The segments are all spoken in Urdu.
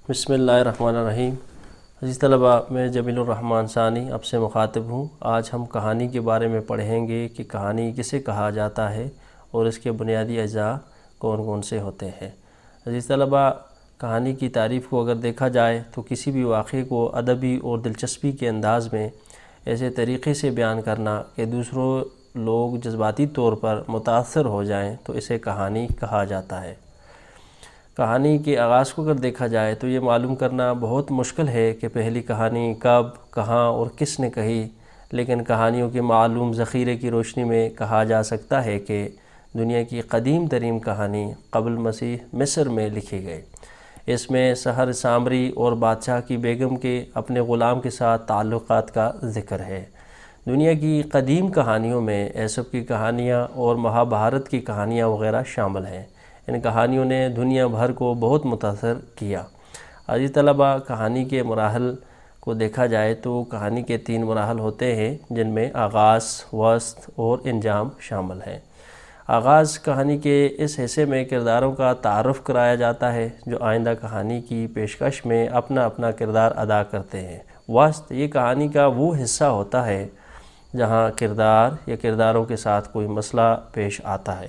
بسم اللہ الرحمن الرحیم۔ عزیز طلباء، میں جمیل الرحمن ثانی اب سے مخاطب ہوں۔ آج ہم کہانی کے بارے میں پڑھیں گے کہ کہانی کسے کہا جاتا ہے اور اس کے بنیادی اجزاء کون کون سے ہوتے ہیں۔ عزیز طلباء، کہانی کی تعریف کو اگر دیکھا جائے تو کسی بھی واقعے کو ادبی اور دلچسپی کے انداز میں ایسے طریقے سے بیان کرنا کہ دوسروں لوگ جذباتی طور پر متاثر ہو جائیں تو اسے کہانی کہا جاتا ہے۔ کہانی کے آغاز کو اگر دیکھا جائے تو یہ معلوم کرنا بہت مشکل ہے کہ پہلی کہانی کب، کہاں اور کس نے کہی، لیکن کہانیوں کے معلوم ذخیرے کی روشنی میں کہا جا سکتا ہے کہ دنیا کی قدیم ترین کہانی قبل مسیح مصر میں لکھی گئی۔ اس میں سحر سامری اور بادشاہ کی بیگم کے اپنے غلام کے ساتھ تعلقات کا ذکر ہے۔ دنیا کی قدیم کہانیوں میں ایسپ کی کہانیاں اور مہابھارت کی کہانیاں وغیرہ شامل ہیں۔ ان کہانیوں نے دنیا بھر کو بہت متاثر کیا۔ عزیز طلباء، کہانی کے مراحل کو دیکھا جائے تو کہانی کے 3 مراحل ہوتے ہیں جن میں آغاز، وسط اور انجام شامل ہیں۔ آغاز کہانی کے اس حصے میں کرداروں کا تعارف کرایا جاتا ہے جو آئندہ کہانی کی پیشکش میں اپنا اپنا کردار ادا کرتے ہیں۔ وسط یہ کہانی کا وہ حصہ ہوتا ہے جہاں کردار یا کرداروں کے ساتھ کوئی مسئلہ پیش آتا ہے۔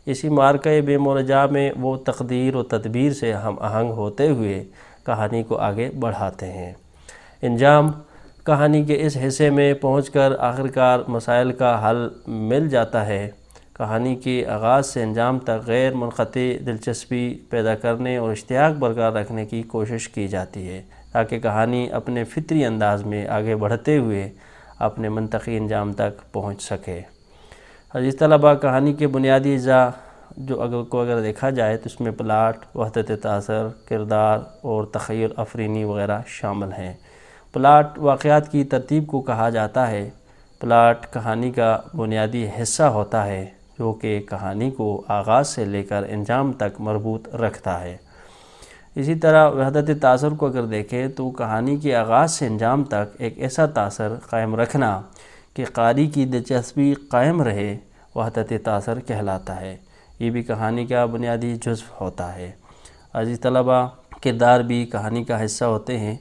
اسی معرکہ بے مرجع میں وہ تقدیر و تدبیر سے ہم آہنگ ہوتے ہوئے کہانی کو آگے بڑھاتے ہیں۔ انجام کہانی کے اس حصے میں پہنچ کر آخرکار مسائل کا حل مل جاتا ہے۔ کہانی کے آغاز سے انجام تک غیر منقطع دلچسپی پیدا کرنے اور اشتیاق برقرار رکھنے کی کوشش کی جاتی ہے تاکہ کہانی اپنے فطری انداز میں آگے بڑھتے ہوئے اپنے منطقی انجام تک پہنچ سکے۔ عزیز طلباء، کہانی کے بنیادی اجزاء اگر دیکھا جائے تو اس میں پلاٹ، وحدت تاثر، کردار اور تخیل افرینی وغیرہ شامل ہیں۔ پلاٹ واقعات کی ترتیب کو کہا جاتا ہے۔ پلاٹ کہانی کا بنیادی حصہ ہوتا ہے جو کہ کہانی کو آغاز سے لے کر انجام تک مربوط رکھتا ہے۔ اسی طرح وحدت تاثر کو اگر دیکھیں تو کہانی کے آغاز سے انجام تک ایک ایسا تاثر قائم رکھنا کہ قاری کی دلچسپی قائم رہے وحدت تاثر کہلاتا ہے۔ یہ بھی کہانی کا بنیادی جزو ہوتا ہے۔ عزیز طلباء، کردار بھی کہانی کا حصہ ہوتے ہیں،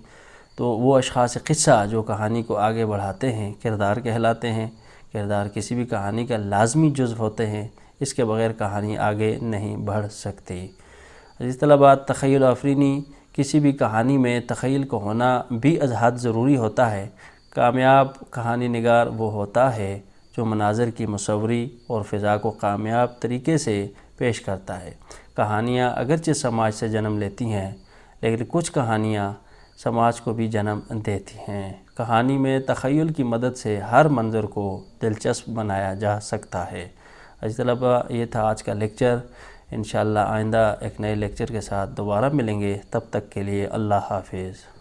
تو وہ اشخاص قصہ جو کہانی کو آگے بڑھاتے ہیں کردار کہلاتے ہیں۔ کردار کسی بھی کہانی کا لازمی جزو ہوتے ہیں، اس کے بغیر کہانی آگے نہیں بڑھ سکتی۔ عزیز طلباء، تخیل افرینی کسی بھی کہانی میں تخیل کو ہونا بھی از حد ضروری ہوتا ہے۔ کامیاب کہانی نگار وہ ہوتا ہے جو مناظر کی مصوری اور فضا کو کامیاب طریقے سے پیش کرتا ہے۔ کہانیاں اگرچہ سماج سے جنم لیتی ہیں، لیکن کچھ کہانیاں سماج کو بھی جنم دیتی ہیں۔ کہانی میں تخیل کی مدد سے ہر منظر کو دلچسپ بنایا جا سکتا ہے۔ عزیز طلباء، یہ تھا آج کا لیکچر۔ انشاءاللہ آئندہ ایک نئے لیکچر کے ساتھ دوبارہ ملیں گے۔ تب تک کے لیے اللہ حافظ۔